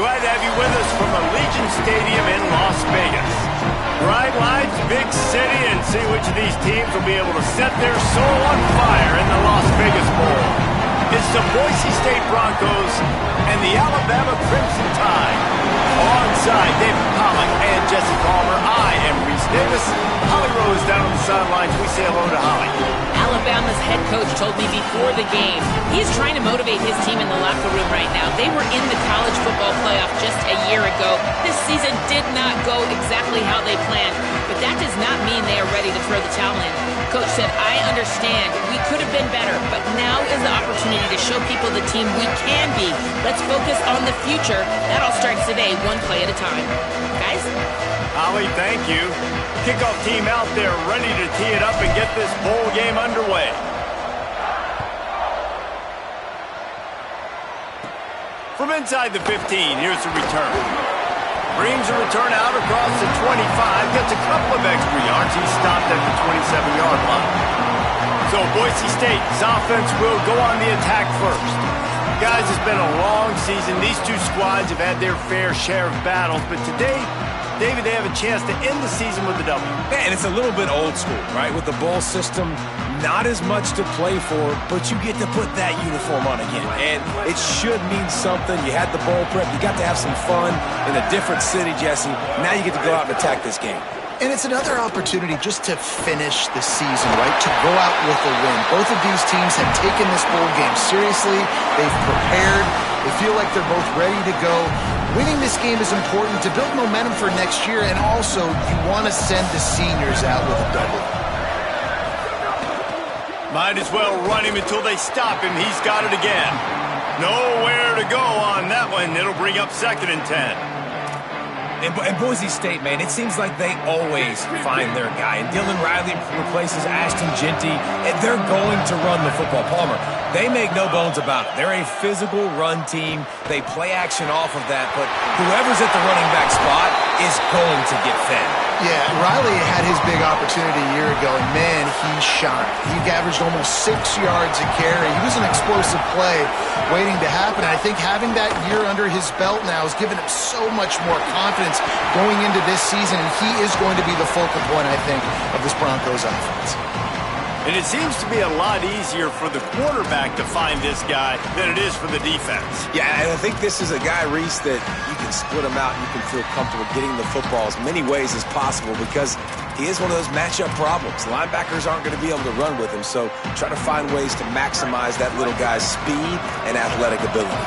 Glad to have you with us from Allegiant Stadium in Las Vegas. Bright lights, big city, and see which of these teams will be able to set their soul on fire in the Las Vegas Bowl. It's the Boise State Broncos and the Alabama Crimson Tide. Alongside David Pollock and Jesse Palmer, I am Reese Davis. Holly Rose down on the sidelines. We say hello to Holly. Alabama's head coach told me before the game he's trying to motivate his team in the locker room right now. They were in the college football playoff just a year ago. This season did not go exactly how they planned, but that does not mean they are ready to throw the towel in. Coach said, I understand. We could have been better, but now is the opportunity to show people the team we can be. Let's focus on the future. That all starts today, one play at a time. Guys? Holly, thank you. Kickoff team out there ready to tee it up and get this bowl game underway. From inside the 15, here's the return. Brings a return out across the 25. Gets a couple of extra yards. He's stopped at the 27-yard line. So Boise State's offense will go on the attack first. Guys, it's been a long season. These two squads have had their fair share of battles, but today, David, they have a chance to end the season with a W. Man, it's a little bit old school, right? With the bowl system, not as much to play for, but you get to put that uniform on again. And it should mean something. You had the bowl prep. You got to have some fun in a different city, Jesse. Now you get to go out and attack this game. And it's another opportunity just to finish the season, right? To go out with a win. Both of these teams have taken this bowl game seriously. They've prepared. They feel like they're both ready to go. Winning this game is important to build momentum for next year, and also you want to send the seniors out with a double. Might as well run him until they stop him. He's got it again. Nowhere to go on that one. It'll bring up 2nd and 10. And Boise State, man, it seems like they always find their guy. And Dylan Riley replaces Ashton Genty, and they're going to run the football. Palmer, they make no bones about it. They're a physical run team. They play action off of that, but whoever's at the running back spot is going to get fed. Yeah, Riley had his big opportunity a year ago, and man, he shined. He averaged almost 6 yards a carry. He was an explosive play waiting to happen. And I think having that year under his belt now has given him so much more confidence going into this season, and he is going to be the focal point, I think, of this Broncos offense. And it seems to be a lot easier for the quarterback to find this guy than it is for the defense. Yeah, and I think this is a guy, Reese, that you can split him out and you can feel comfortable getting the football as many ways as possible because he is one of those matchup problems. Linebackers aren't going to be able to run with him, so try to find ways to maximize that little guy's speed and athletic ability.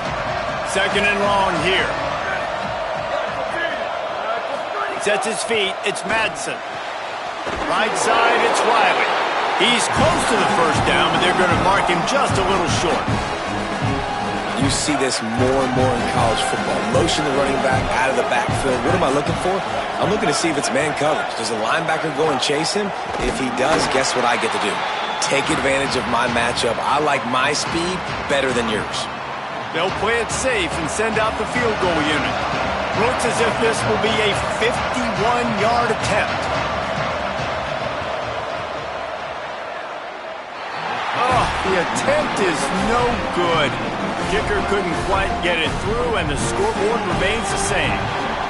2nd and long here. Sets his feet. It's Madsen. Right side, it's Riley. He's close to the first down, but they're going to mark him just a little short. You see this more and more in college football. Motion the running back out of the backfield. What am I looking for? I'm looking to see if it's man coverage. Does the linebacker go and chase him? If he does, guess what I get to do? Take advantage of my matchup. I like my speed better than yours. They'll play it safe and send out the field goal unit. Looks as if this will be a 51-yard attempt. The attempt is no good. Kicker couldn't quite get it through, and the scoreboard remains the same.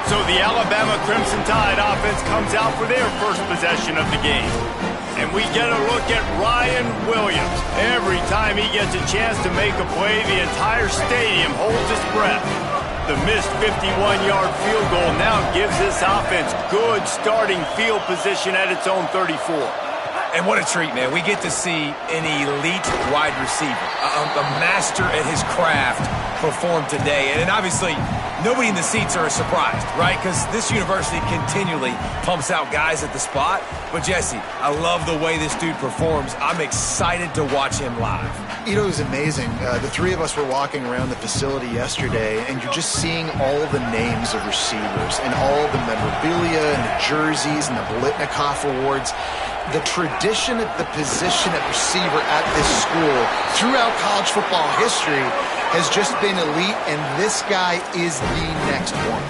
So the Alabama Crimson Tide offense comes out for their first possession of the game. And we get a look at Ryan Williams. Every time he gets a chance to make a play, the entire stadium holds its breath. The missed 51-yard field goal now gives this offense good starting field position at its own 34. And what a treat, man. We get to see an elite wide receiver, a master at his craft perform today. And obviously, nobody in the seats are surprised, right? Because this university continually pumps out guys at the spot. But, Jesse, I love the way this dude performs. I'm excited to watch him live. You know, it was amazing. The three of us were walking around the facility yesterday, and you're just seeing all the names of receivers and all the memorabilia and the jerseys and the Bolitnikoff awards. The tradition at the position at receiver at this school throughout college football history has just been elite, and this guy is the next one.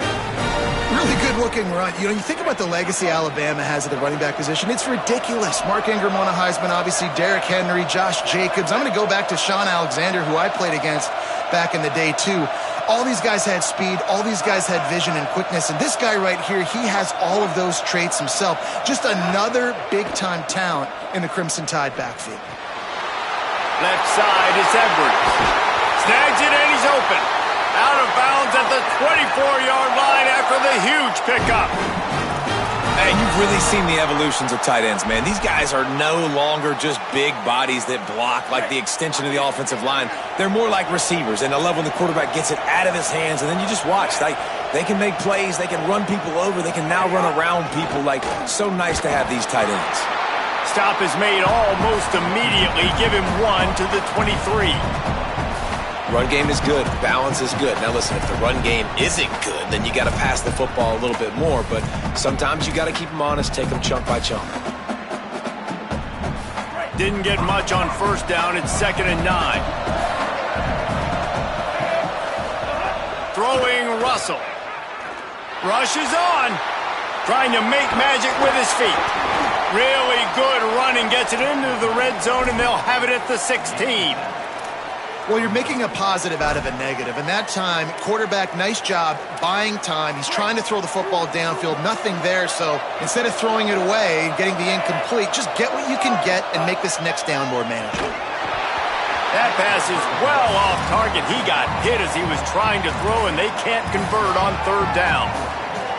Really good-looking run. You know, you think about the legacy Alabama has at the running back position. It's ridiculous. Mark Ingram won a Heisman, obviously. Derrick Henry, Josh Jacobs. I'm going to go back to Sean Alexander, who I played against back in the day, too. All these guys had speed. All these guys had vision and quickness. And this guy right here, he has all of those traits himself. Just another big-time talent in the Crimson Tide backfield. Left side is Edwards. Snags it and he's open. Out of bounds at the 24-yard line after the huge pickup. And you've really seen the evolutions of tight ends, man. These guys are no longer just big bodies that block like the extension of the offensive line. They're more like receivers, and I love when the quarterback gets it out of his hands, and then you just watch. They can make plays. They can run people over. They can now run around people. Like, so nice to have these tight ends. Stop is made almost immediately. Give him one to the 23. Run game is good. Balance is good. Now, listen, if the run game isn't good, then you got to pass the football a little bit more. But sometimes you got to keep them honest, take them chunk by chunk. Didn't get much on first down. It's 2nd and 9. Throwing Russell. Rush is on. Trying to make magic with his feet. Really good running. Gets it into the red zone, and they'll have it at the 16. Well, you're making a positive out of a negative. And that time, quarterback, nice job buying time. He's trying to throw the football downfield. Nothing there. So instead of throwing it away and getting the incomplete, just get what you can get and make this next down more manageable. That pass is well off target. He got hit as he was trying to throw, and they can't convert on 3rd down.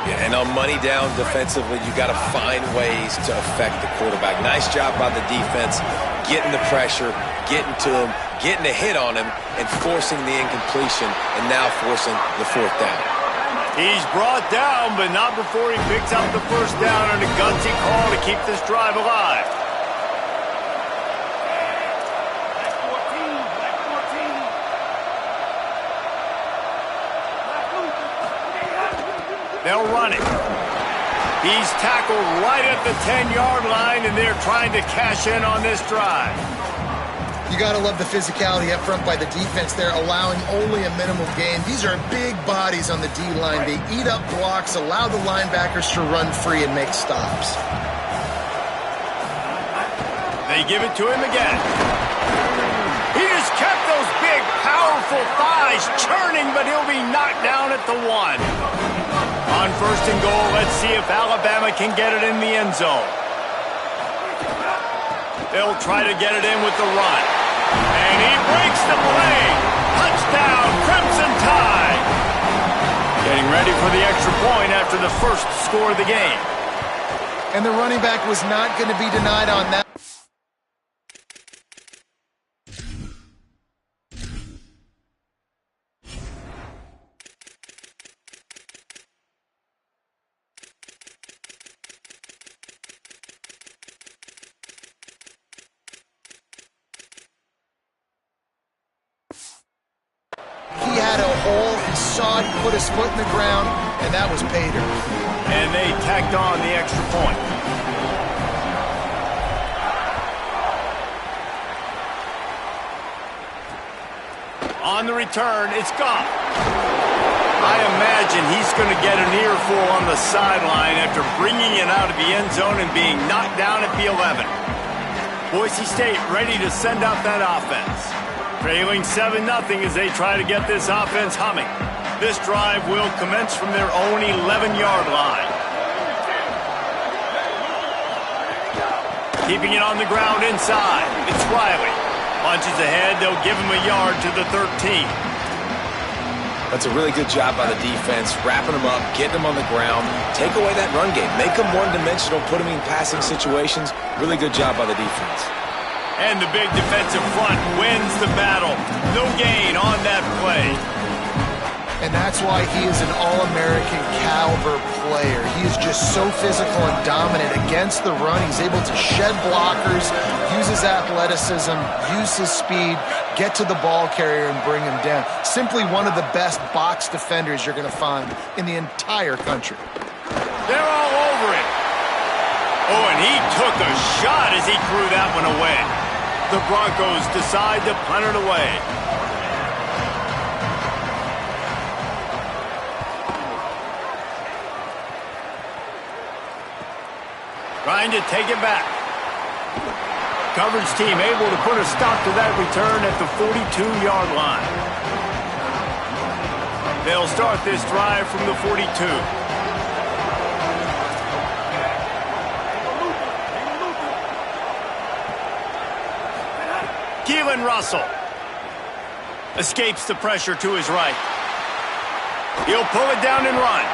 Yeah, and on money down defensively, you got to find ways to affect the quarterback. Nice job by the defense, getting the pressure, getting to him, getting a hit on him, and forcing the incompletion, and now forcing the 4th down. He's brought down, but not before he picks up the 1st down on a gutsy call to keep this drive alive. They'll run it. He's tackled right at the 10-yard line, and they're trying to cash in on this drive. You got to love the physicality up front by the defense there, allowing only a minimal gain. These are big bodies on the D-line. They eat up blocks, allow the linebackers to run free and make stops. They give it to him again. He just kept those big, powerful thighs churning, but he'll be knocked down at the 1. On 1st and goal, let's see if Alabama can get it in the end zone. They'll try to get it in with the run. And he breaks the play. Touchdown, Crimson Tide. Getting ready for the extra point after the first score of the game. And the running back was not going to be denied on that. He had a hole, he saw it, he put his foot in the ground, and that was pay dirt. And they tacked on the extra point. On the return, it's Goff. I imagine he's going to get an earful on the sideline after bringing it out of the end zone and being knocked down at the 11. Boise State ready to send out that offense. Trailing 7-0 as they try to get this offense humming. This drive will commence from their own 11-yard line. Keeping it on the ground inside. It's Riley. Punches ahead. They'll give him a yard to the 13. That's a really good job by the defense, wrapping them up, getting them on the ground, take away that run game, make them one-dimensional, put them in passing situations. Really good job by the defense. And the big defensive front wins the battle. No gain on that play. And that's why he is an All-American caliber player. He is just so physical and dominant against the run. He's able to shed blockers, use his athleticism, use his speed, get to the ball carrier and bring him down. Simply one of the best box defenders you're going to find in the entire country. They're all over it. Oh, and he took a shot as he threw that one away. The Broncos decide to punt it away. Trying to take it back. Coverage team able to put a stop to that return at the 42-yard line. They'll start this drive from the 42. Keelan Russell escapes the pressure to his right. He'll pull it down and run.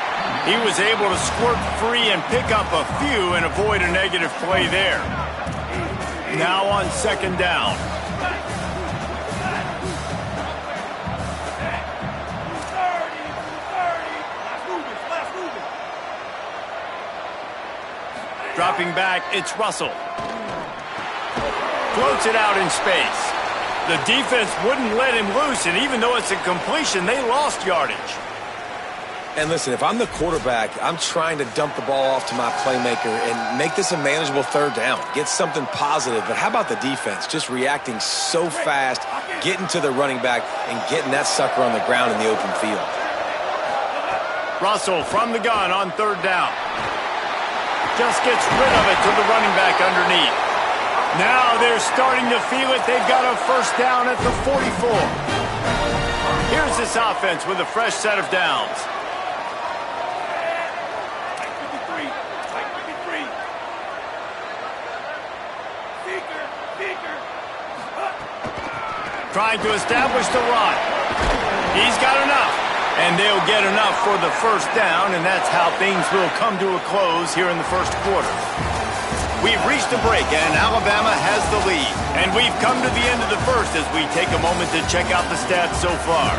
He was able to squirt free and pick up a few and avoid a negative play there. Now on second down. Dropping back, it's Russell. Floats it out in space. The defense wouldn't let him loose, and even though it's a completion, they lost yardage. And listen, if I'm the quarterback, I'm trying to dump the ball off to my playmaker and make this a manageable third down. Get something positive. But how about the defense? Just reacting so fast, getting to the running back, and getting that sucker on the ground in the open field. Russell from the gun on third down. Just gets rid of it to the running back underneath. Now they're starting to feel it. They've got a first down at the 44. Here's this offense with a fresh set of downs. Trying to establish the run. He's got enough. And they'll get enough for the first down, and that's how things will come to a close here in the first quarter. We've reached a break, and Alabama has the lead. And we've come to the end of the first as we take a moment to check out the stats so far.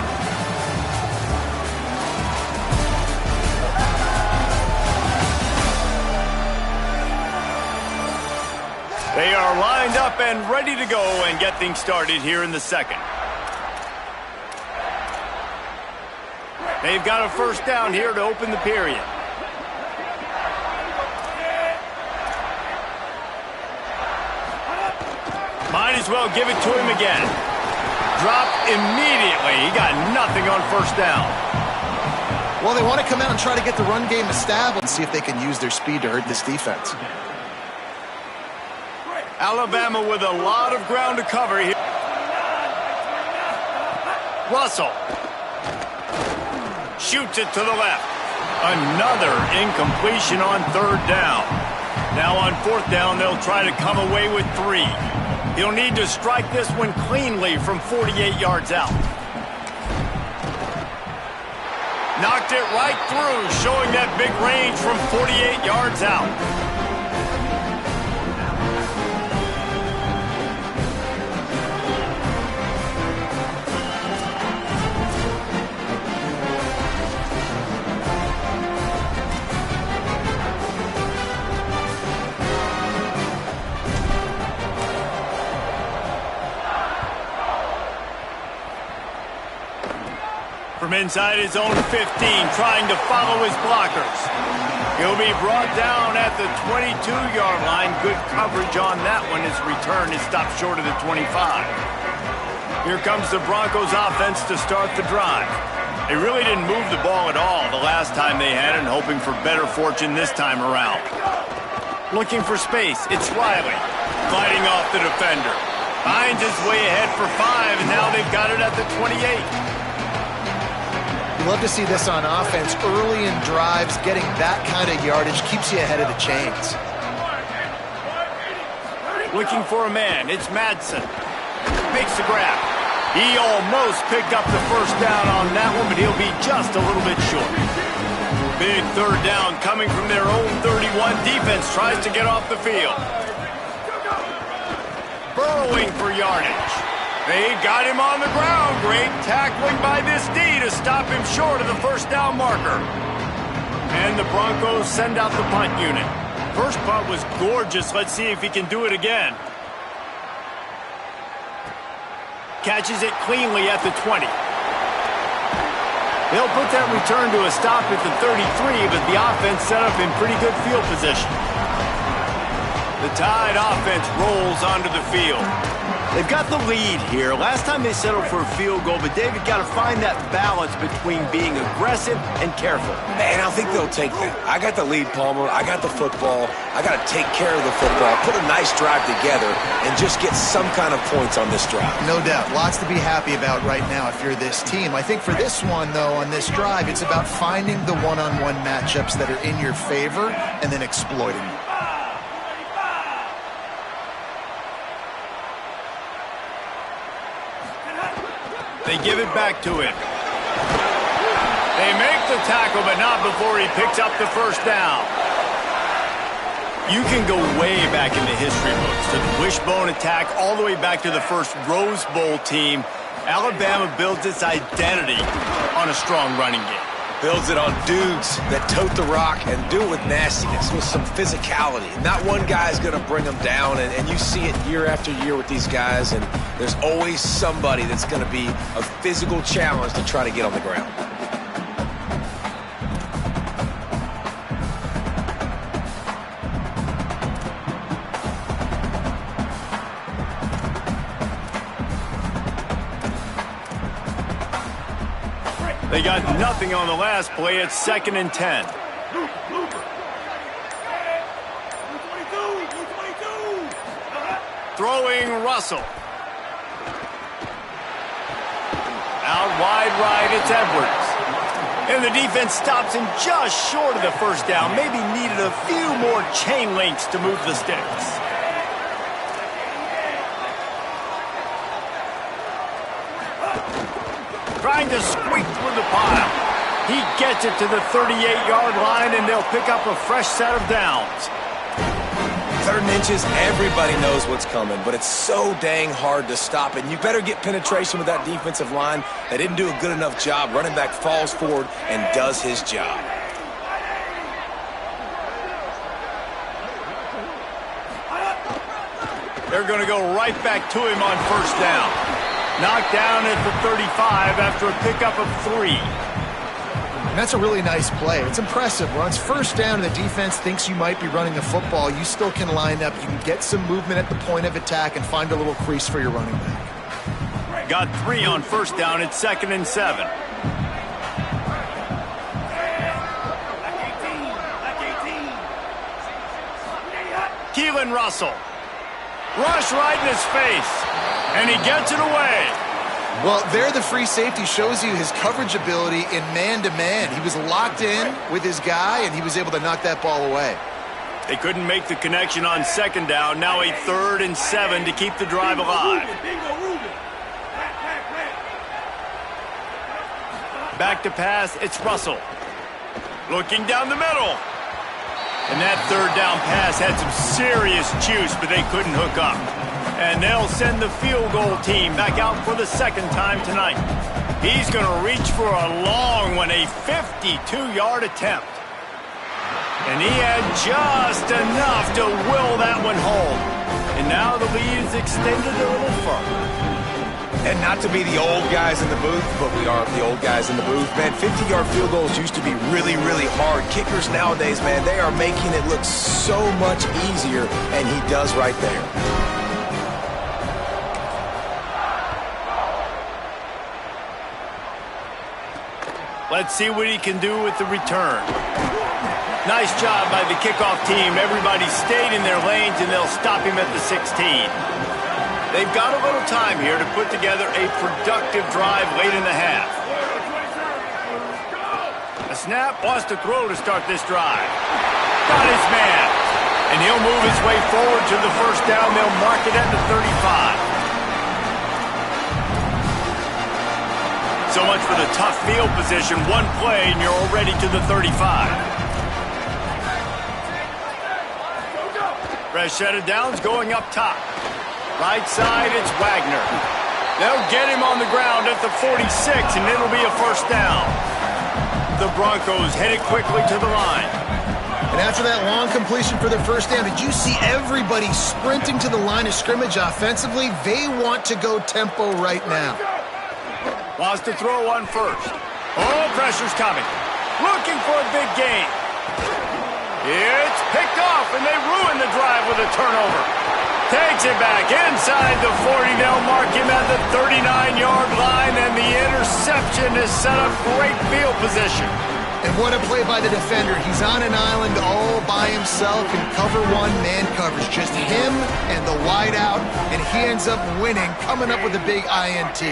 They are lined up and ready to go and get things started here in the second. They've got a first down here to open the period. Might as well give it to him again. Dropped immediately. He got nothing on first down. Well, they want to come out and try to get the run game established and see if they can use their speed to hurt this defense. Alabama with a lot of ground to cover here. Russell shoots it to the left. Another incompletion on third down. Now on fourth down, they'll try to come away with 3. He'll need to strike this one cleanly from 48 yards out. Knocked it right through, showing that big range from 48 yards out. From inside his own 15, trying to follow his blockers. He'll be brought down at the 22-yard line. Good coverage on that one. His return is stopped short of the 25. Here comes the Broncos offense to start the drive. They really didn't move the ball at all the last time they had it, and hoping for better fortune this time around. Looking for space, it's Riley. Fighting off the defender. Finds his way ahead for 5, and now they've got it at the 28. You love to see this on offense. Early in drives, getting that kind of yardage keeps you ahead of the chains. Looking for a man. It's Madsen. Makes the grab. He almost picked up the first down on that one, but he'll be just a little bit short. Big third down coming from their own 31. Defense tries to get off the field. Burrowing for yardage. They got him on the ground. Great tackling by this D to stop him short of the first down marker. And the Broncos send out the punt unit. First punt was gorgeous. Let's see if he can do it again. Catches it cleanly at the 20. They'll put that return to a stop at the 33, but the offense set up in pretty good field position. The Tide offense rolls onto the field. They've got the lead here. Last time they settled for a field goal, but David got to find that balance between being aggressive and careful. Man, I think they'll take that. I got the lead, Palmer. I got the football. I got to take care of the football, put a nice drive together, and just get some kind of points on this drive. No doubt. Lots to be happy about right now if you're this team. I think for this one, though, on this drive, it's about finding the one-on-one matchups that are in your favor and then exploiting them. They give it back to him. They make the tackle, but not before he picks up the first down. You can go way back in the history books to the wishbone attack all the way back to the first Rose Bowl team. Alabama builds its identity on a strong running game. Builds it on dudes that tote the rock and do it with nastiness, with some physicality. Not one guy's going to bring them down, and you see it year after year with these guys, and there's always somebody that's going to be a physical challenge to try to get on the ground. They got nothing on the last play. It's 2nd and 10. Throwing Russell. Out wide right, it's Edwards. And the defense stops him just short of the first down. Maybe needed a few more chain links to move the sticks. Trying to squeak through the pile. He gets it to the 38-yard line, and they'll pick up a fresh set of downs. 3rd and inches, everybody knows what's coming, but it's so dang hard to stop, and you better get penetration with that defensive line. They didn't do a good enough job. Running back falls forward and does his job. They're going to go right back to him on first down. Knocked down at the 35 after a pickup of 3. And that's a really nice play. It's impressive. Once first down and the defense thinks you might be running the football, you still can line up. You can get some movement at the point of attack and find a little crease for your running back. Got 3 on first down. It's 2nd and 7. Keelan Russell. Rush right in his face. And he gets it away. Well, there the free safety shows you his coverage ability in man-to-man. He was locked in with his guy, and he was able to knock that ball away. They couldn't make the connection on 2nd down. Now a 3rd and 7 to keep the drive alive. Back to pass, it's Russell. Looking down the middle. And that 3rd down pass had some serious juice, but they couldn't hook up. And they'll send the field goal team back out for the 2nd time tonight. He's going to reach for a long one, a 52-yard attempt. And he had just enough to will that one home. And now the lead is extended a little further. And not to be the old guys in the booth, but we are the old guys in the booth, man. 50-yard field goals used to be really, really hard. Kickers nowadays, man, they are making it look so much easier, and he does right there. Let's see what he can do with the return. Nice job by the kickoff team. Everybody stayed in their lanes, and they'll stop him at the 16. They've got a little time here to put together a productive drive late in the half. A snap, wants to throw to start this drive. Got his man. And he'll move his way forward to the first down. They'll mark it at the 35. So much for the tough field position. One play, and you're already to the 35. Fresh set of downs going up top. Right side, it's Wagner. They'll get him on the ground at the 46, and it'll be a first down. The Broncos headed quickly to the line. And after that long completion for their first down, did you see everybody sprinting to the line of scrimmage offensively? They want to go tempo right now. Wants to throw on first. Oh, pressure's coming. Looking for a big gain. It's picked off, and they ruin the drive with a turnover. Takes it back inside the 40. They'll mark him at the 39-yard line, and the interception has set up great field position. And what a play by the defender. He's on an island all by himself in cover one man coverage. Just him and the wide out, and he ends up winning, coming up with a big INT.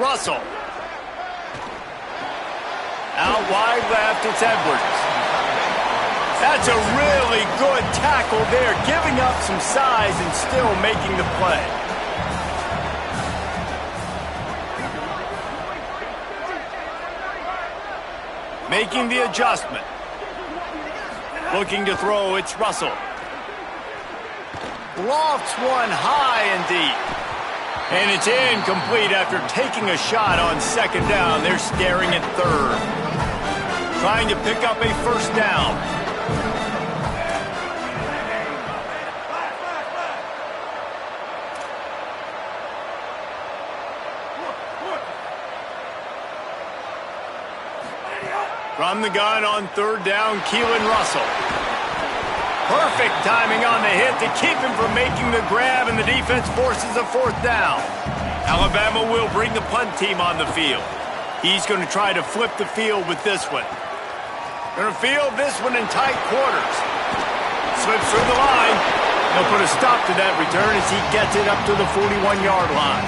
Russell. Out wide left, it's Edwards. That's a really good tackle there, giving up some size and still making the play. Making the adjustment. Looking to throw, it's Russell. Lofts one high and deep. And it's incomplete after taking a shot on second down. They're staring at third. Trying to pick up a first down. From the gun on third down, Keelan Russell. Perfect timing on the hit to keep him from making the grab, and the defense forces a fourth down. Alabama will bring the punt team on the field. He's going to try to flip the field with this one. Going to field this one in tight quarters. Slips through the line. He'll put a stop to that return as he gets it up to the 41-yard line.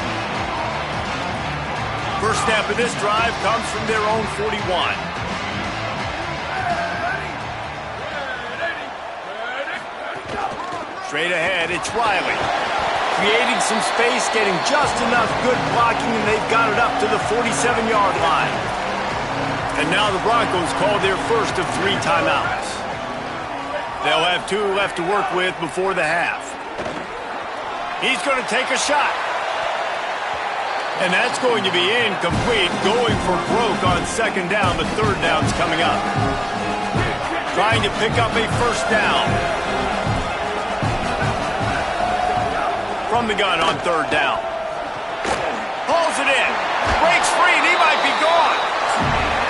First snap of this drive comes from their own 41. Straight ahead, it's Riley. Creating some space, getting just enough good blocking, and they've got it up to the 47-yard line. And now the Broncos call their first of 3 timeouts. They'll have 2 left to work with before the half. He's going to take a shot. And that's going to be incomplete, going for broke on second down. The third down's coming up. Trying to pick up a first down. From the gun on third down. Pulls it in. Breaks free, and he might be gone.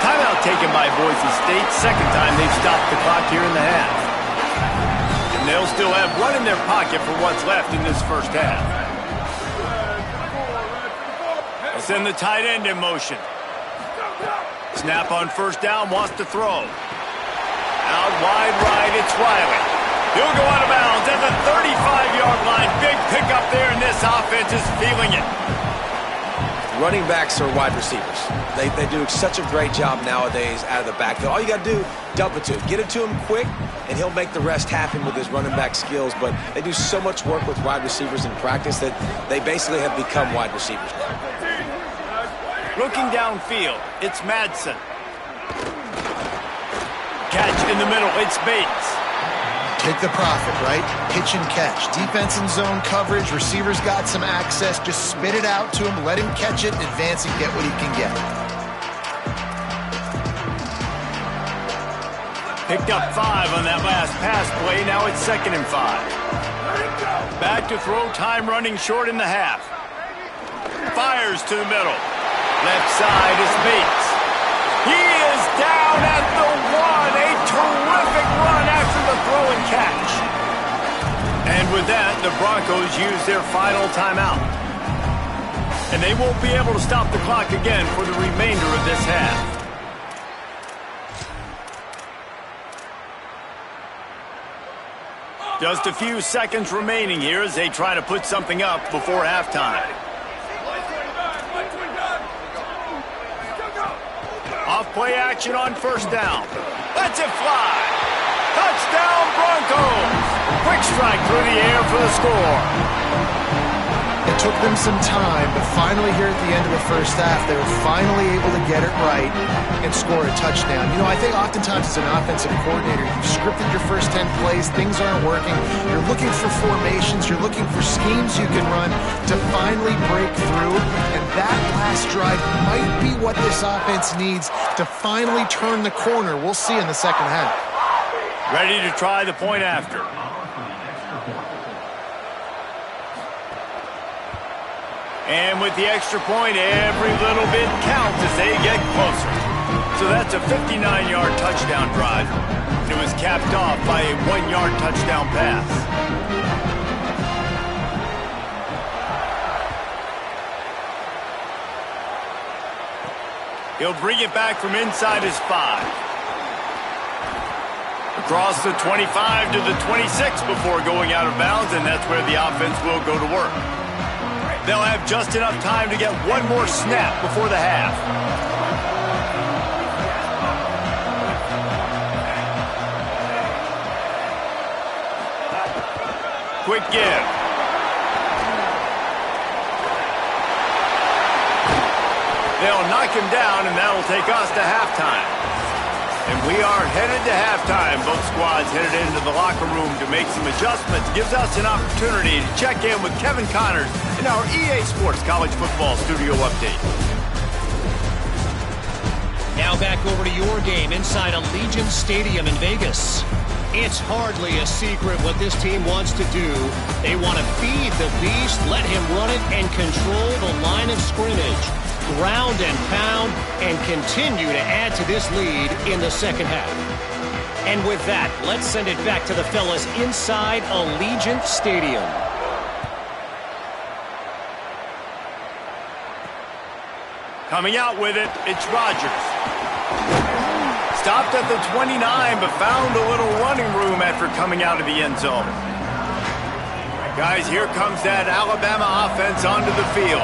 Timeout taken by Boise State. Second time they've stopped the clock here in the half. And they'll still have one in their pocket for what's left in this first half. They'll send the tight end in motion. Snap on first down, wants to throw. Out wide right, it's Riley. He'll go out of bounds at the 35-yard line. Big pickup there, and this offense is feeling it. Running backs are wide receivers. They do such a great job nowadays out of the backfield. All you got to do, dump it to him. Get it to him quick, and he'll make the rest happen with his running back skills. But they do so much work with wide receivers in practice that they basically have become wide receivers now. Looking downfield, it's Madsen. Catch in the middle, it's Bates. Take the profit, right? Pitch and catch. Defense and zone coverage. Receivers got some access. Just spit it out to him. Let him catch it, advance, and get what he can get. Picked up 5 on that last pass play. Now it's 2nd and 5. Back to throw, time running short in the half. Fires to the middle. Left side is Bates. He is down at the 1. A terrific run after the throw and catch. And with that, the Broncos use their final timeout. And they won't be able to stop the clock again for the remainder of this half. Just a few seconds remaining here as they try to put something up before halftime. Off play action on first down. Lets it fly. Touchdown Broncos. Quick strike through the air for the score. It took them some time, but finally here at the end of the first half, they were finally able to get it right and score a touchdown. You know, I think oftentimes as an offensive coordinator, you've scripted your first 10 plays, things aren't working. You're looking for formations, you're looking for schemes you can run to finally break through, and that last drive might be what this offense needs to finally turn the corner. We'll see in the second half. Ready to try the point after. And with the extra point, every little bit counts as they get closer. So that's a 59-yard touchdown drive. It was capped off by a 1-yard touchdown pass. He'll bring it back from inside his 5. Across the 25 to the 26 before going out of bounds, and that's where the offense will go to work. They'll have just enough time to get one more snap before the half. Quick give. They'll knock him down, and that'll take us to halftime. And we are headed to halftime. Both squads headed into the locker room to make some adjustments. Gives us an opportunity to check in with Kevin Connors in our EA Sports College Football Studio Update. Now back over to your game inside Allegiant Stadium in Vegas. It's hardly a secret what this team wants to do. They want to feed the beast, let him run it, and control the line of scrimmage. Ground and pound, and continue to add to this lead in the second half. And with that, let's send it back to the fellas inside Allegiant Stadium. Coming out with it, it's Rodgers. Stopped at the 29, but found a little running room after coming out of the end zone. Guys, here comes that Alabama offense onto the field.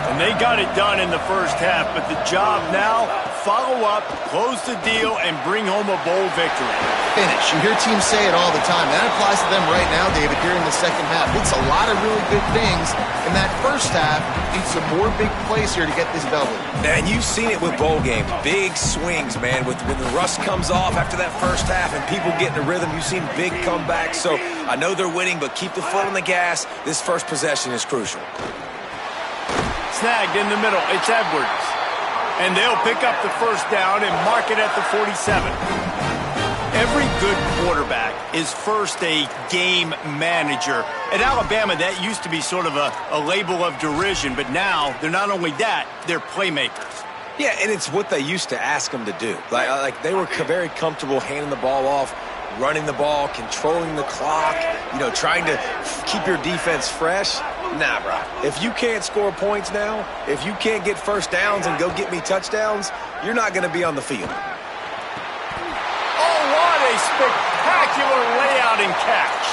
And they got it done in the first half, but the job now, follow up, close the deal, and bring home a bowl victory. Finish. You hear teams say it all the time. That applies to them right now, David, here in the second half. It's a lot of really good things in that first half. Need some more big plays here to get this double. And you've seen it with bowl games. Big swings, man. When the rust comes off after that first half and people get in a rhythm, you've seen big comebacks. So I know they're winning, but keep the foot on the gas. This first possession is crucial. Snagged in the middle, it's Edwards. And they'll pick up the first down and mark it at the 47. Every good quarterback is first a game manager. At Alabama, that used to be sort of a label of derision, but now they're not only that, they're playmakers. Yeah, and it's what they used to ask them to do. Like they were very comfortable handing the ball off, running the ball, controlling the clock, trying to keep your defense fresh. Nah, bro. If you can't score points now, if you can't get first downs and go get me touchdowns, you're not going to be on the field. Oh, what a spectacular layout and catch.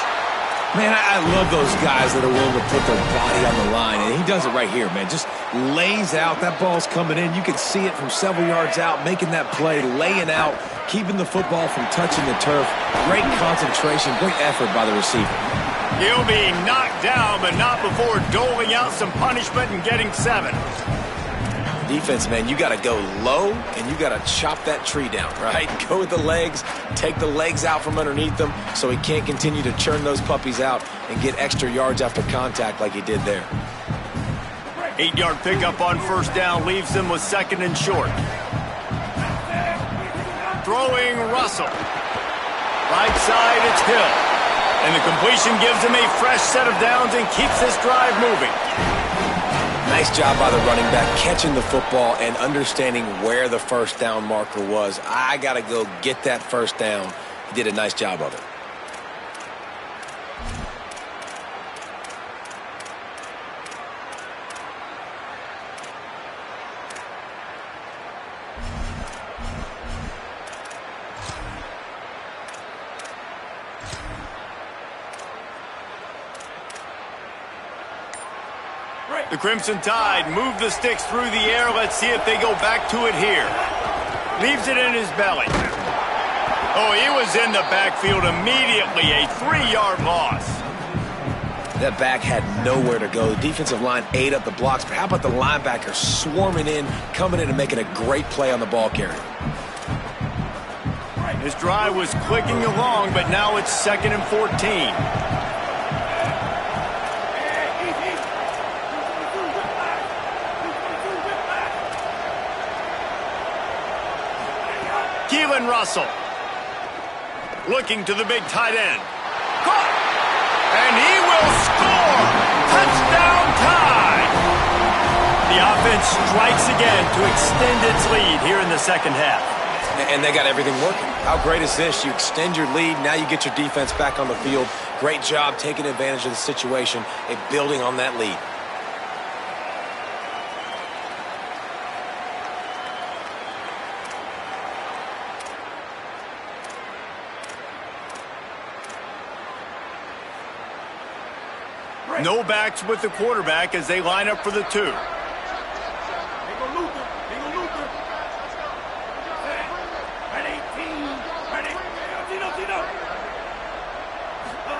Man, I love those guys that are willing to put their body on the line, and he does it right here, man. Just lays out. That ball's coming in. You can see it from several yards out, making that play, laying out, keeping the football from touching the turf. Great concentration, great effort by the receiver. He'll be knocked down, but not before doling out some punishment and getting 7. Defense, man, you got to go low, and you got to chop that tree down, right? Go with the legs, take the legs out from underneath them so he can't continue to churn those puppies out and get extra yards after contact like he did there. 8-yard pickup on first down leaves them with 2nd and short. Throwing Russell. Right side, it's Hill. And the completion gives him a fresh set of downs and keeps this drive moving. Nice job by the running back catching the football and understanding where the first down marker was. I got to go get that first down. He did a nice job of it. The Crimson Tide move the sticks through the air. Let's see if they go back to it here. Leaves it in his belly. Oh, he was in the backfield immediately. A 3-yard loss. That back had nowhere to go. The defensive line ate up the blocks, but how about the linebacker swarming in, coming in and making a great play on the ball carrier? His drive was clicking along, but now it's 2nd and 14. Keelan Russell looking to the big tight end. Caught! And he will score! Touchdown tie! The offense strikes again to extend its lead here in the second half. And they got everything working. How great is this? You extend your lead, now you get your defense back on the field. Great job taking advantage of the situation and building on that lead. No backs with the quarterback as they line up for the 2.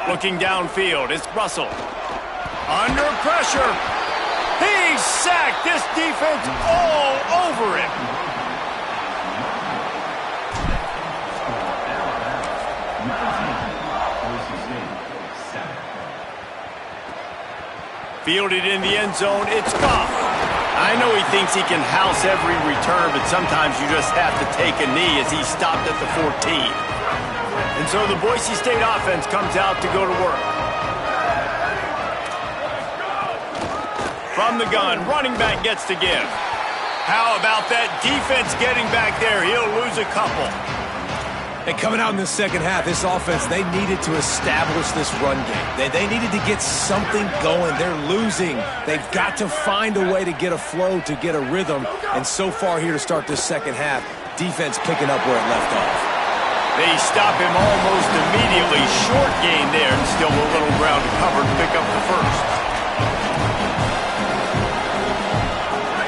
Looking downfield, it's Russell. Under pressure. He's sacked. This defense all over him. Fielded in the end zone, it's Goff. I know he thinks he can house every return, but sometimes you just have to take a knee as he stopped at the 14. And so the Boise State offense comes out to go to work. From the gun, running back gets to give. How about that defense getting back there? He'll lose a couple. And coming out in the second half, this offense, they needed to establish this run game. They needed to get something going. They're losing. They've got to find a way to get a flow, to get a rhythm. And so far here to start this second half, defense picking up where it left off. They stop him almost immediately. Short gain there, and still a little ground to cover to pick up the first.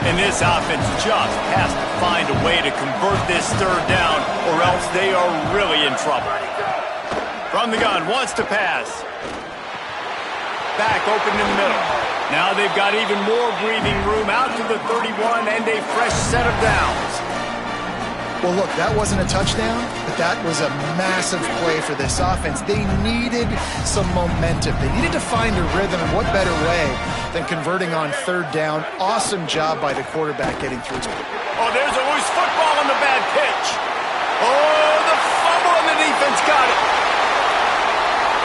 And this offense just has to find a way to convert this third down, or else they are really in trouble. From the gun, wants to pass. Back open in the middle. Now they've got even more breathing room out to the 31 and a fresh set of downs. Well, look, that wasn't a touchdown, but that was a massive play for this offense. They needed some momentum. They needed to find a rhythm, and what better way than converting on third down. Awesome job by the quarterback getting through. Oh, there's a loose football on the bad pitch. Oh, the fumble, and the defense got it.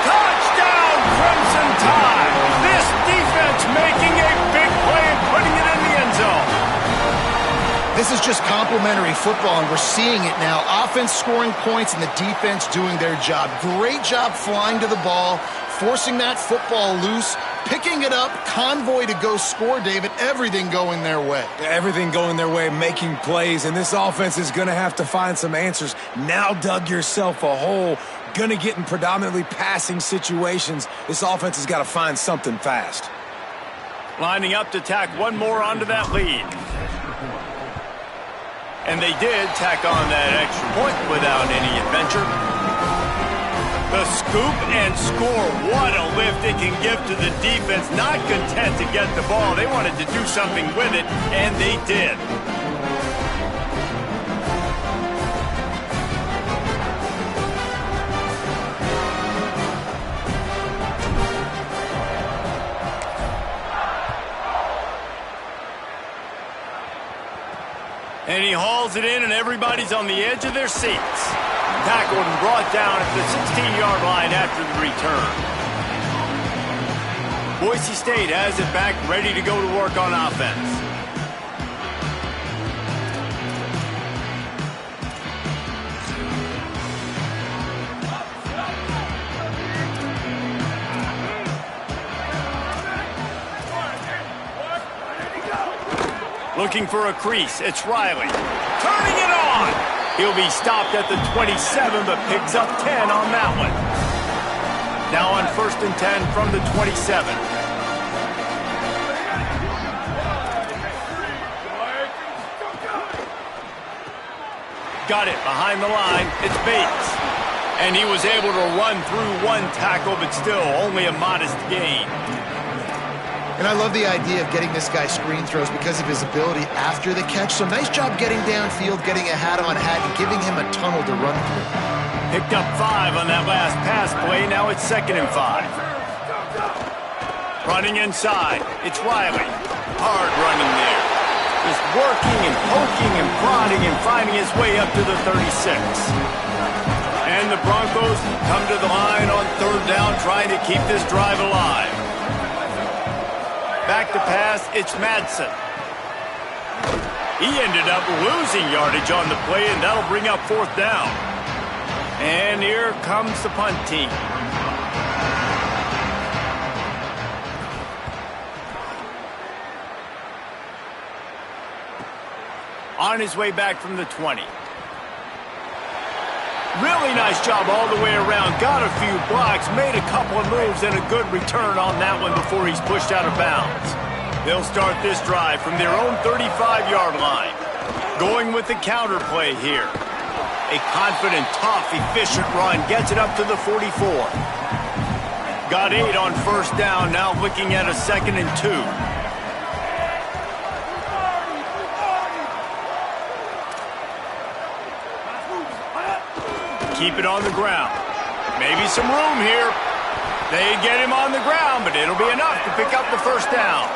Touchdown, Crimson Tide. This defense making a big play and putting it in the end zone. This is just complimentary football, and we're seeing it now. Offense scoring points and the defense doing their job. Great job flying to the ball, forcing that football loose, picking it up, convoy to go score, David. Everything going their way. Everything going their way, making plays, and this offense is going to have to find some answers. Now dug yourself a hole. Going to get in predominantly passing situations. This offense has got to find something fast. Lining up to tack one more onto that lead. And they did tack on that extra point without any adventure. The scoop and score. What a lift it can give to the defense. Not content to get the ball. They wanted to do something with it, and they did. And he hauls it in, and everybody's on the edge of their seats. Tackled and brought down at the 16-yard line after the return. Boise State has it back, ready to go to work on offense. Looking for a crease, it's Riley. Turning it on! He'll be stopped at the 27, but picks up 10 on that one. Now on 1st and 10 from the 27. Got it behind the line, it's Bates. And he was able to run through one tackle, but still only a modest gain. And I love the idea of getting this guy screen throws because of his ability after the catch. So nice job getting downfield, getting a hat-on-hat, and giving him a tunnel to run through. Picked up 5 on that last pass play. Now it's 2nd and 5. Running inside. It's Riley. Hard running there. Just working and poking and prodding and finding his way up to the 36. And the Broncos come to the line on 3rd down, trying to keep this drive alive. Back to pass, it's Madsen. He ended up losing yardage on the play, and that'll bring up 4th down. And here comes the punt team. On his way back from the 20. Really nice job all the way around. Got a few blocks, made a couple of moves, and a good return on that one before he's pushed out of bounds. They'll start this drive from their own 35-yard line. Going with the counter play here. A confident, tough, efficient run. Gets it up to the 44. Got 8 on 1st down. Now looking at a 2nd and 2. Keep it on the ground. Maybe some room here. They get him on the ground, but it'll be enough to pick up the 1st down.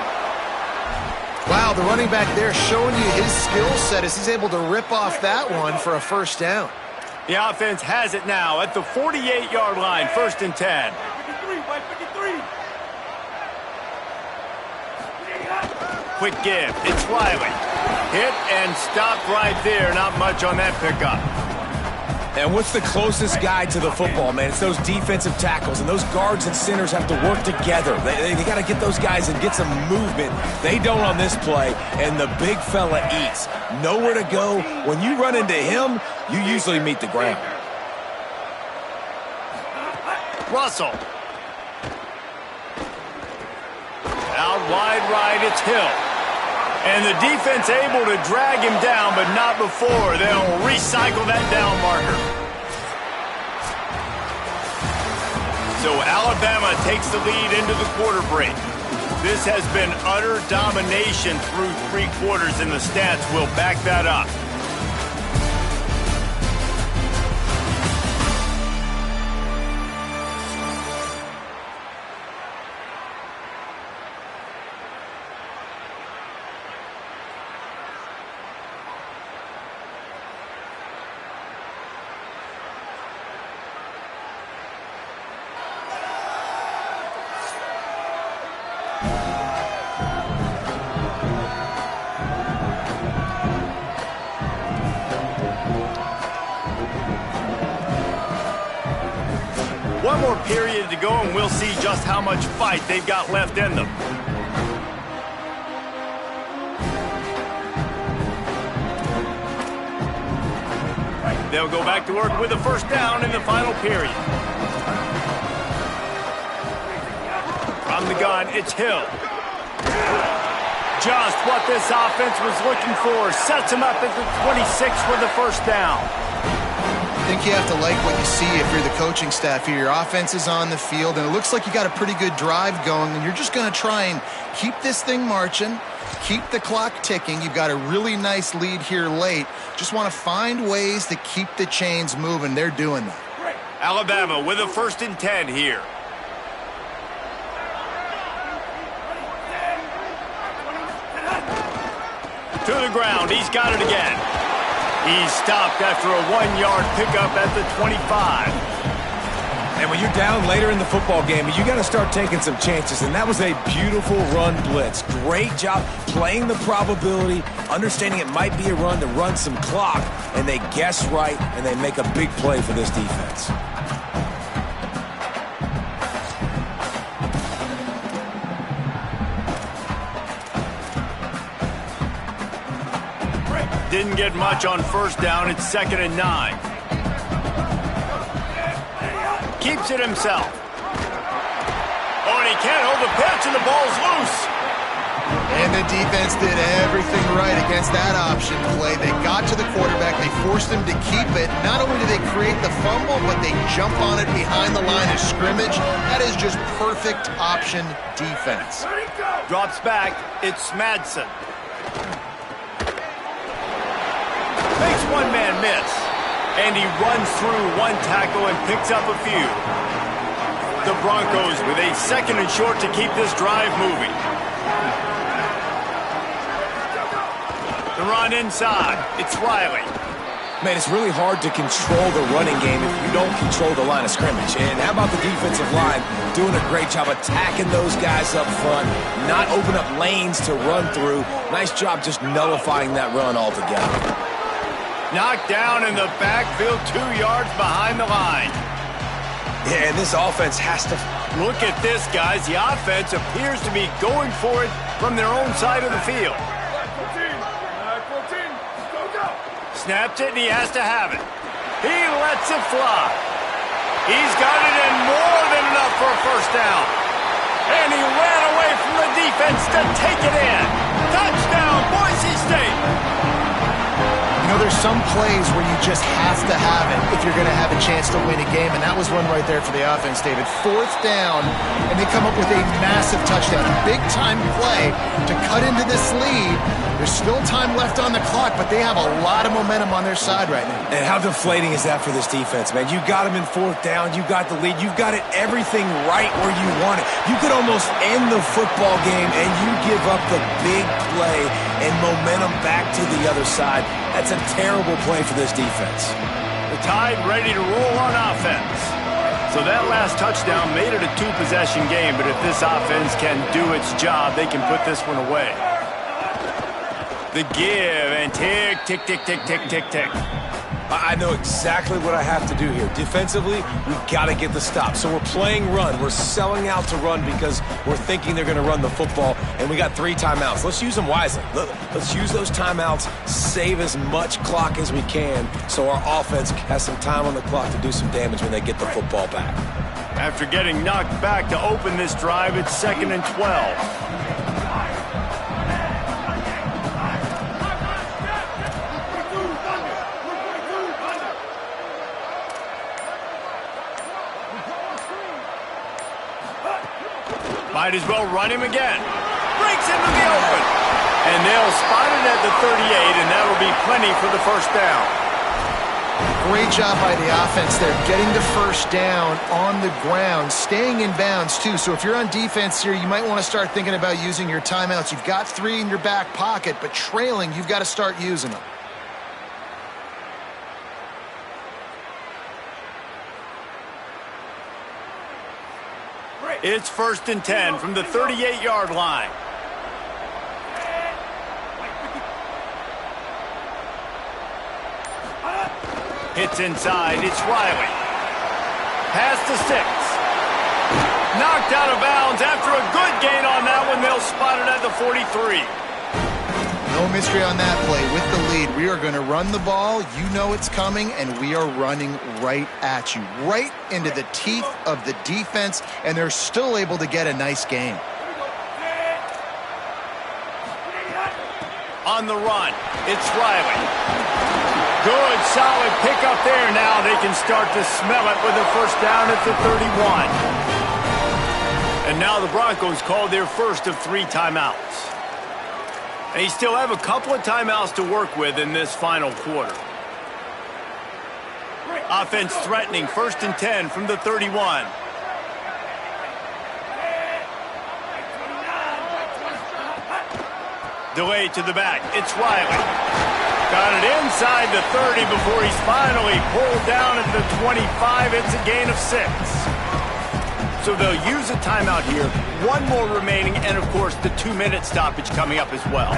Wow, the running back there showing you his skill set as he's able to rip off that one for a 1st down. The offense has it now at the 48-yard line, 1st and 10. Quick give. It's Riley. Hit and stop right there. Not much on that pickup. And what's the closest guy to the football, man? It's those defensive tackles, and those guards and centers have to work together. They got to get those guys and get some movement. They don't on this play, and the big fella eats. Nowhere to go. When you run into him, you usually meet the ground. Russell. Out wide right, it's Hill. And the defense able to drag him down, but not before. They'll recycle that down marker. So Alabama takes the lead into the quarter break. This has been utter domination through 3 quarters, and the stats will back that up. One more period to go, and we'll see just how much fight they've got left in them. They'll go back to work with a 1st down in the final period. From the gun, it's Hill. Just what this offense was looking for. Sets him up at the 26 for the 1st down. I think you have to like what you see if you're the coaching staff here. Your offense is on the field, and it looks like you got a pretty good drive going, and you're just going to try and keep this thing marching, keep the clock ticking. You've got a really nice lead here late. Just want to find ways to keep the chains moving. They're doing that. Alabama with a 1st and 10 here. To the ground. He's got it again. He's stopped after a 1-yard pickup at the 25. And when you're down later in the football game, you got to start taking some chances, and that was a beautiful run blitz. Great job playing the probability, understanding it might be a run to run some clock, and they guess right, and they make a big play for this defense. Didn't get much on 1st down. It's 2nd and 9. Keeps it himself. Oh, and he can't hold the pitch, and the ball's loose. And the defense did everything right against that option play. They got to the quarterback. They forced him to keep it. Not only did they create the fumble, but they jump on it behind the line of scrimmage. That is just perfect option defense. Drops back. It's Madsen. Makes one man miss. And he runs through one tackle and picks up a few. The Broncos with a 2nd and short to keep this drive moving. The run inside. It's Riley. Man, it's really hard to control the running game if you don't control the line of scrimmage. And how about the defensive line doing a great job attacking those guys up front, not open up lanes to run through. Nice job just nullifying that run altogether. Knocked down in the backfield, 2 yards behind the line. Yeah, and this offense has to... Look at this, guys. The offense appears to be going for it from their own side of the field. Snaps it, and he has to have it. He lets it fly. He's got it in more than enough for a first down. And he ran away from the defense to take it in. Touchdown, Boise State. You know, there's some plays where you just have to have it if you're going to have a chance to win a game, and that was one right there for the offense, David. 4th down, and they come up with a massive touchdown. A big-time play to cut into this lead. There's still time left on the clock, but they have a lot of momentum on their side right now. And how deflating is that for this defense, man? You got them in 4th down. You got the lead. You've got it everything right where you want it. You could almost end the football game, and you give up the big play and momentum back to the other side. That's a terrible play for this defense. The Tide ready to roll on offense. So that last touchdown made it a 2-possession game, but if this offense can do its job, they can put this one away. The give, and tick, tick, tick, tick, tick, tick, tick. I know exactly what I have to do here. Defensively, we've got to get the stop. So we're playing run. We're selling out to run because we're thinking they're going to run the football, and we got 3 timeouts. Let's use them wisely. Let's use those timeouts, save as much clock as we can so our offense has some time on the clock to do some damage when they get the football back. After getting knocked back to open this drive, it's 2nd and 12. Might as well run him again. Breaks into the open. And they'll spot it at the 38, and that'll be plenty for the first down. Great job by the offense there, getting the first down on the ground, staying in bounds too. So if you're on defense here, you might want to start thinking about using your timeouts. You've got 3 in your back pocket, but trailing, you've got to start using them. It's 1st and 10 from the 38-yard line. Hits inside. It's Riley. Pass to 6. Knocked out of bounds after a good gain on that one. They'll spot it at the 43. No mystery on that play. With the lead, we are going to run the ball. You know it's coming, and we are running right at you, right into the teeth of the defense, and they're still able to get a nice gain. On the run, it's Riley. Good, solid pickup there. Now they can start to smell it with a first down at the 31. And now the Broncos call their first of 3 timeouts. They still have a couple of timeouts to work with in this final quarter. Offense threatening, 1st and 10 from the 31. Delay to the back. It's Riley. Got it inside the 30 before he's finally pulled down at the 25. It's a gain of 6. So they'll use a timeout here. 1 more remaining, and of course the 2-minute stoppage coming up as well.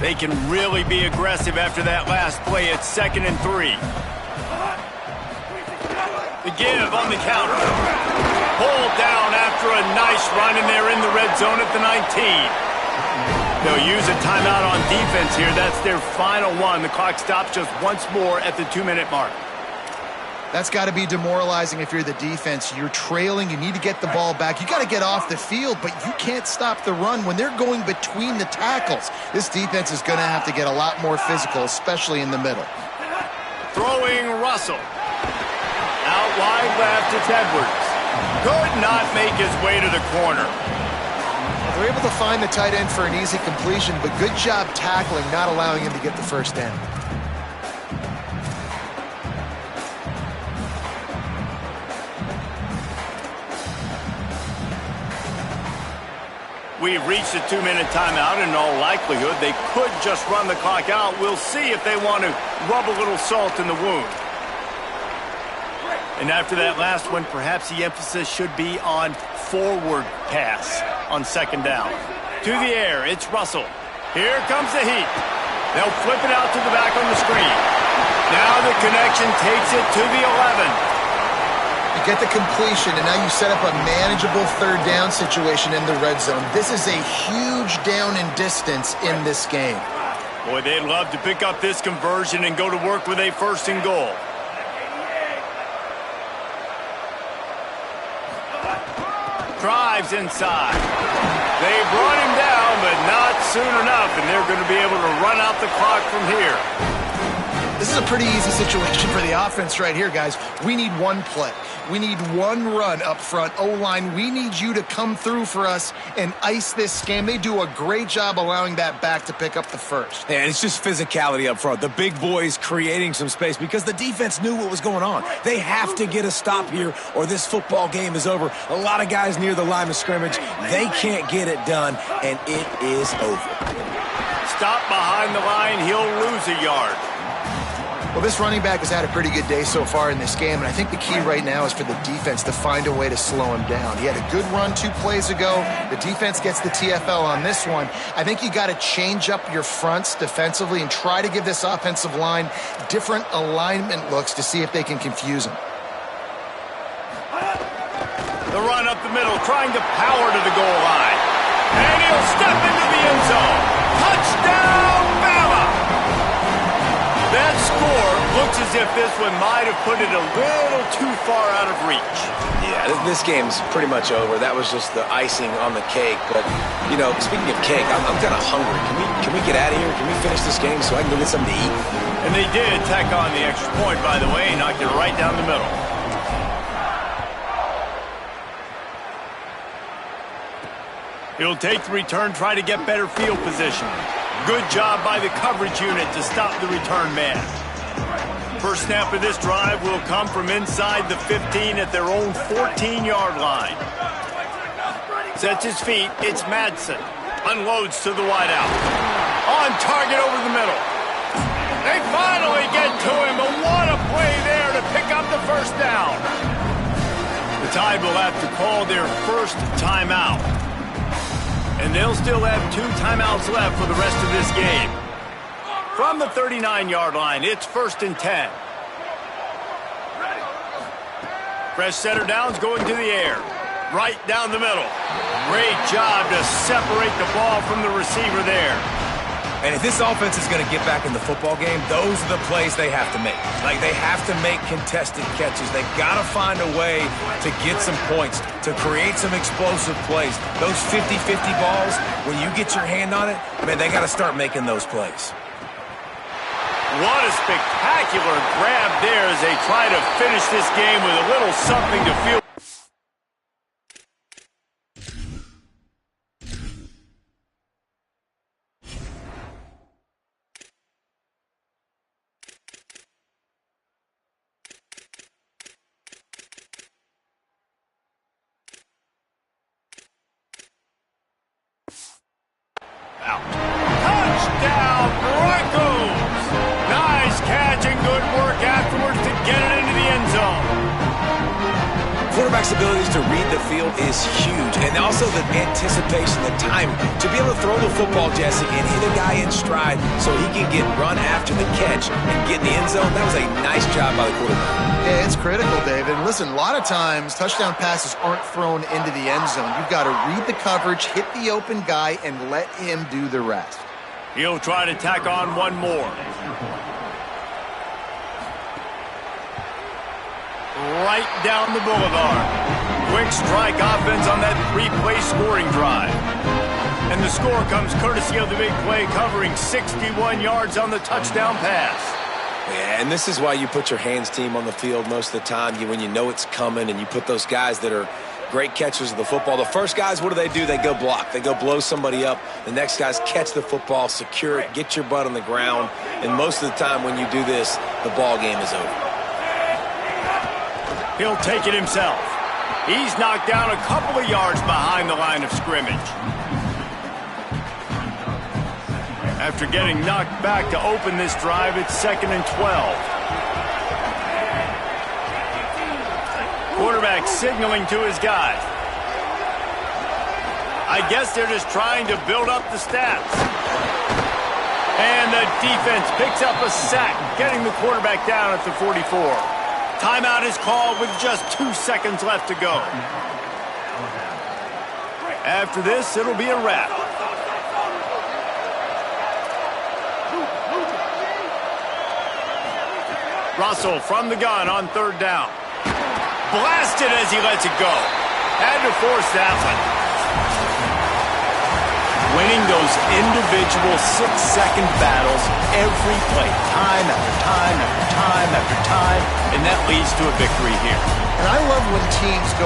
They can really be aggressive after that last play. It's 2nd and 3. The give on the counter. Pulled down after a nice run, and they're in the red zone at the 19. They'll use a timeout on defense here. That's their final one. The clock stops just once more at the 2-minute mark. That's got to be demoralizing if you're the defense. You're trailing. You need to get the ball back. You got to get off the field, but you can't stop the run when they're going between the tackles. This defense is going to have to get a lot more physical, especially in the middle. Throwing Russell. Out wide left, it's Edwards. Could not make his way to the corner. They're able to find the tight end for an easy completion, but good job tackling, not allowing him to get the first down. We've reached a 2-minute timeout. In all likelihood, they could just run the clock out. We'll see if they want to rub a little salt in the wound. And after that last one, perhaps the emphasis should be on forward pass on second down. To the air, it's Russell. Here comes the heat. They'll flip it out to the back on the screen. Now the connection takes it to the 11. You get the completion, and now you set up a manageable third down situation in the red zone. This is a huge down in distance in this game. Boy, they'd love to pick up this conversion and go to work with a first and goal. Drives inside. They brought him down, but not soon enough, and they're going to be able to run out the clock from here. This is a pretty easy situation for the offense right here, guys. We need one play. We need one run up front. O-line, we need you to come through for us and ice this game. They do a great job allowing that back to pick up the first. Yeah, it's just physicality up front. The big boys creating some space because the defense knew what was going on. They have to get a stop here or this football game is over. A lot of guys near the line of scrimmage. They can't get it done, and it is over. Stop behind the line. He'll lose a yard. Well, this running back has had a pretty good day so far in this game, and I think the key right now is for the defense to find a way to slow him down. He had a good run 2 plays ago. The defense gets the TFL on this one. I think you got to change up your fronts defensively and try to give this offensive line different alignment looks to see if they can confuse him. The run up the middle, trying to power to the goal line. And he'll step into the end zone. Touchdown, Bama! That score looks as if this one might have put it a little too far out of reach. Yeah, this game's pretty much over. That was just the icing on the cake. But, you know, speaking of cake, I'm kind of hungry. Can we get out of here? Can we finish this game so I can go get something to eat? And they did tack on the extra point, by the way, knocked it right down the middle. He'll take the return, try to get better field position. Good job by the coverage unit to stop the return man. First snap of this drive will come from inside the 15 at their own 14-yard line. Sets his feet, it's Madsen. Unloads to the wideout. On target over the middle. They finally get to him, but what a play there to pick up the first down. The Tide will have to call their first timeout. And they'll still have 2 timeouts left for the rest of this game. From the 39-yard line, it's 1st and 10. Fresh setter down's going to the air. Right down the middle. Great job to separate the ball from the receiver there. And if this offense is going to get back in the football game, those are the plays they have to make. Like, they have to make contested catches. They've got to find a way to get some points, to create some explosive plays. Those 50-50 balls, when you get your hand on it, man, they got to start making those plays. What a spectacular grab there as they try to finish this game with a little something to feel. Touchdown, Broncos! Nice catch and good work afterwards to get it into the end zone. Quarterback's abilities to read the field is huge, and also the anticipation, the timing. To be able to throw the football, Jesse, and hit a guy in stride so he can get run after the catch and get in the end zone, that was a nice job by the quarterback. Yeah, it's critical, David. And listen, a lot of times touchdown passes aren't thrown into the end zone. You've got to read the coverage, hit the open guy, and let him do the rest. He'll try to tack on one more. right down the boulevard. Quick strike offense on that three-play scoring drive. And the score comes courtesy of the big play, covering 61 yards on the touchdown pass. Yeah, and this is why you put your hands team on the field most of the time. When you know it's coming, and you put those guys that are great catchers of the football. The first guys, what do? They go block. They go blow somebody up. The next guys catch the football, secure it, get your butt on the ground. And most of the time when you do this, the ball game is over. He'll take it himself. He's knocked down a couple of yards behind the line of scrimmage. After getting knocked back to open this drive, it's 2nd and 12. Quarterback signaling to his guys. I guess they're just trying to build up the stats. And the defense picks up a sack, getting the quarterback down at the 44. Timeout is called with just 2 seconds left to go. After this, it'll be a wrap. Russell from the gun on 3rd down. Blasted as he lets it go. Had to force that one. Winning those individual 6-second battles every play, time after time after time after time, and that leads to a victory here. And I love when teams go